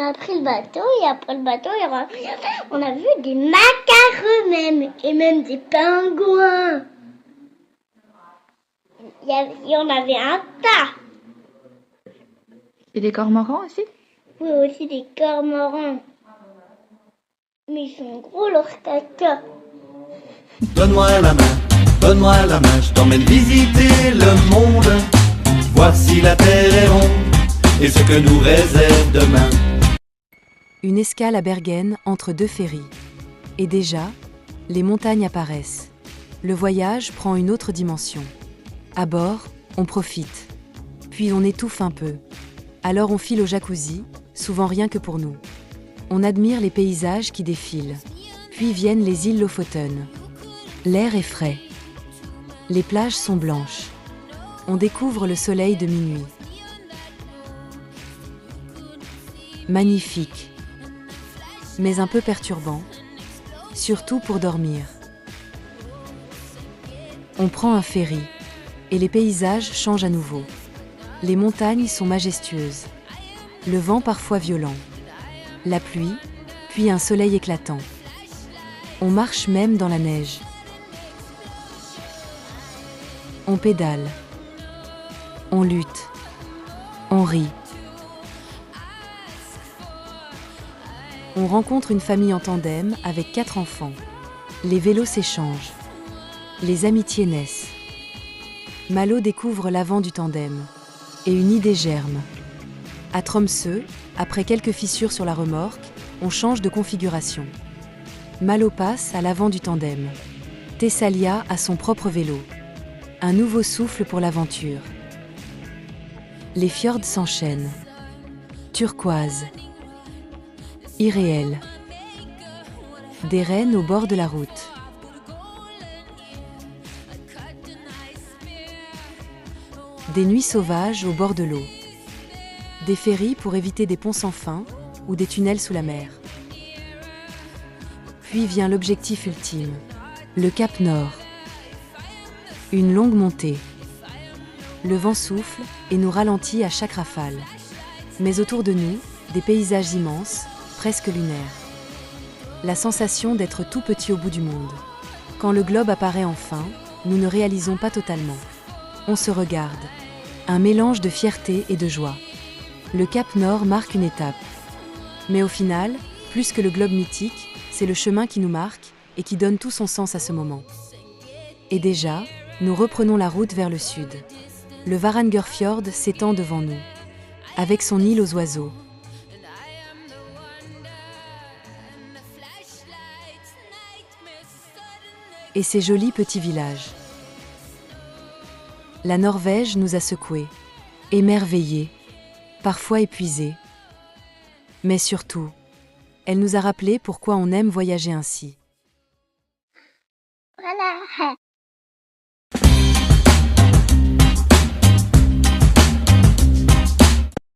a pris le bateau et après le bateau, on a vu des macareux même, et même des pingouins. Il y en avait un tas. Et des cormorans aussi? Oui, aussi des cormorans. Mais ils sont gros, leurs caca. Donne-moi la main, je t'emmène visiter le monde. Voici la terre est ronde et ce que nous réserve demain. Une escale à Bergen entre deux ferries. Et déjà, les montagnes apparaissent. Le voyage prend une autre dimension. À bord, on profite. Puis on étouffe un peu. Alors on file au jacuzzi, souvent rien que pour nous. On admire les paysages qui défilent. Puis viennent les îles Lofoten. L'air est frais. Les plages sont blanches. On découvre le soleil de minuit. Magnifique. Mais un peu perturbant. Surtout pour dormir. On prend un ferry. Et les paysages changent à nouveau. Les montagnes sont majestueuses. Le vent parfois violent. La pluie, puis un soleil éclatant. On marche même dans la neige. On pédale. On lutte. On rit. On rencontre une famille en tandem avec 4 enfants. Les vélos s'échangent. Les amitiés naissent. Malo découvre l'avant du tandem. Et une idée germe. À Tromsø, après quelques fissures sur la remorque, on change de configuration. Malo passe à l'avant du tandem. Thessalia a son propre vélo. Un nouveau souffle pour l'aventure. Les fjords s'enchaînent. Turquoise. Irréel. Des rennes au bord de la route. Des nuits sauvages au bord de l'eau. Des ferries pour éviter des ponts sans fin ou des tunnels sous la mer. Puis vient l'objectif ultime, le Cap Nord. Une longue montée. Le vent souffle et nous ralentit à chaque rafale. Mais autour de nous, des paysages immenses, presque lunaires. La sensation d'être tout petit au bout du monde. Quand le globe apparaît enfin, nous ne réalisons pas totalement. On se regarde. Un mélange de fierté et de joie. Le Cap Nord marque une étape. Mais au final, plus que le globe mythique, c'est le chemin qui nous marque et qui donne tout son sens à ce moment. Et déjà, nous reprenons la route vers le sud. Le Varangerfjord s'étend devant nous, avec son île aux oiseaux. Et ses jolis petits villages. La Norvège nous a secoués, émerveillés, parfois épuisés. Mais surtout, elle nous a rappelé pourquoi on aime voyager ainsi. Voilà.